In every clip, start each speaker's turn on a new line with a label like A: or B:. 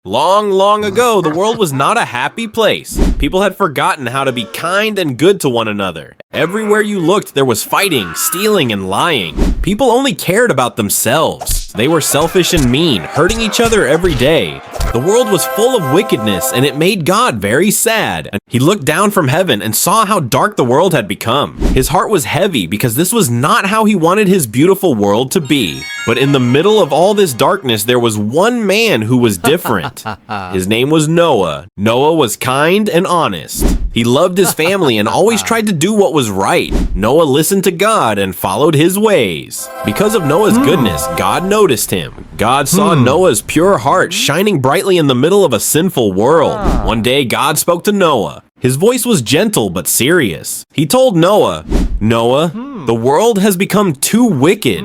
A: Long, long ago, the world was not a happy place. People had forgotten how to be kind and good to one another. Everywhere you looked, there was fighting, stealing, and lying. People only cared about themselves. They were selfish and mean, hurting each other every day. The world was full of wickedness, and it made God very sad. He looked down from heaven and saw how dark the world had become. His heart was heavy because this was not how he wanted his beautiful world to be. But in the middle of all this darkness, there was one man who was different. His name was Noah. Noah was kind and honest. He loved his family and always tried to do what was right. Noah listened to God and followed his ways. Because of Noah's goodness, God noticed him. God saw Noah's pure heart shining brightly in the middle of a sinful world. One day, God spoke to Noah. His voice was gentle but serious. He told Noah, "Noah, the world has become too wicked.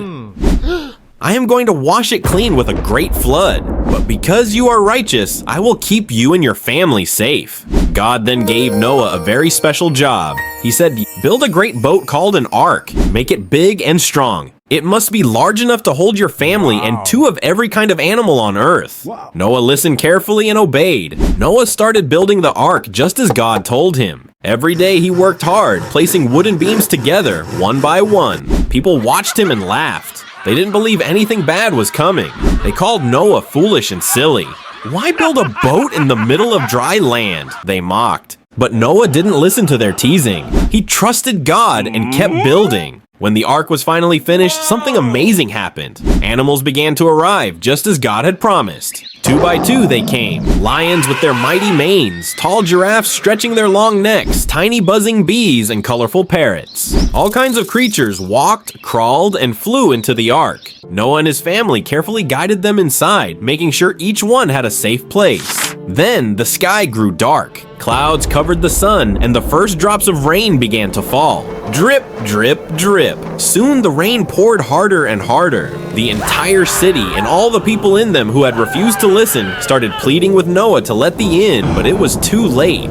A: I am going to wash it clean with a great flood. But because you are righteous, I will keep you and your family safe." God then gave Noah a very special job. He said, "Build a great boat called an ark. Make it big and strong. It must be large enough to hold your family and 2 of every kind of animal on earth." Noah listened carefully and obeyed. Noah started building the ark just as God told him. Every day he worked hard, placing wooden beams together, one by one. People watched him and laughed. They didn't believe anything bad was coming. They called Noah foolish and silly. "Why build a boat in the middle of dry land?" they mocked. But Noah didn't listen to their teasing. He trusted God and kept building. When the ark was finally finished, something amazing happened. Animals began to arrive, just as God had promised. 2 by 2 they came. Lions with their mighty manes, tall giraffes stretching their long necks, tiny buzzing bees, and colorful parrots. All kinds of creatures walked, crawled, and flew into the ark. Noah and his family carefully guided them inside, making sure each one had a safe place. Then the sky grew dark. Clouds covered the sun, and the first drops of rain began to fall. Drip, drip, drip. Soon the rain poured harder and harder. The entire city and all the people in them who had refused to listen started pleading with Noah to let them in, but it was too late.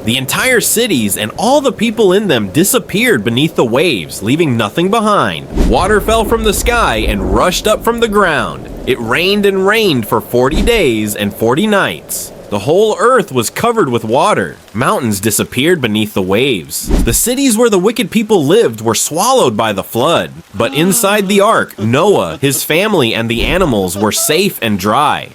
A: The entire cities and all the people in them disappeared beneath the waves, leaving nothing behind. Water fell from the sky and rushed up from the ground. It rained and rained for 40 days and 40 nights. The whole earth was covered with water. Mountains disappeared beneath the waves. The cities where the wicked people lived were swallowed by the flood. But inside the ark, Noah, his family, and the animals were safe and dry.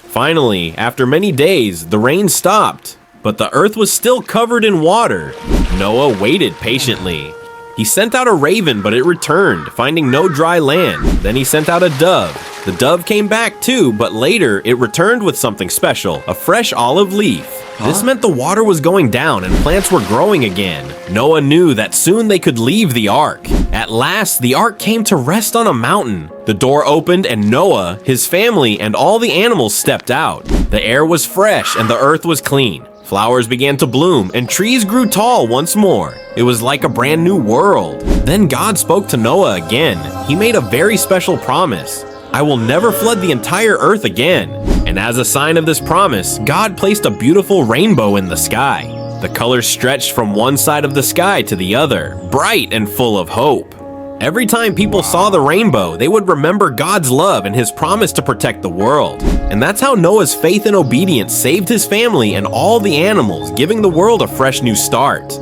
A: Finally, after many days, the rain stopped. But the earth was still covered in water. Noah waited patiently. He sent out a raven, but it returned, finding no dry land. Then he sent out a dove. The dove came back too, but later it returned with something special, a fresh olive leaf. This meant the water was going down and plants were growing again. Noah knew that soon they could leave the ark. At last, the ark came to rest on a mountain. The door opened and Noah, his family, and all the animals stepped out. The air was fresh and the earth was clean. Flowers began to bloom, and trees grew tall once more. It was like a brand new world. Then God spoke to Noah again. He made a very special promise. "I will never flood the entire earth again." And as a sign of this promise, God placed a beautiful rainbow in the sky. The colors stretched from one side of the sky to the other, bright and full of hope. Every time people saw the rainbow, they would remember God's love and his promise to protect the world. And that's how Noah's faith and obedience saved his family and all the animals, giving the world a fresh new start.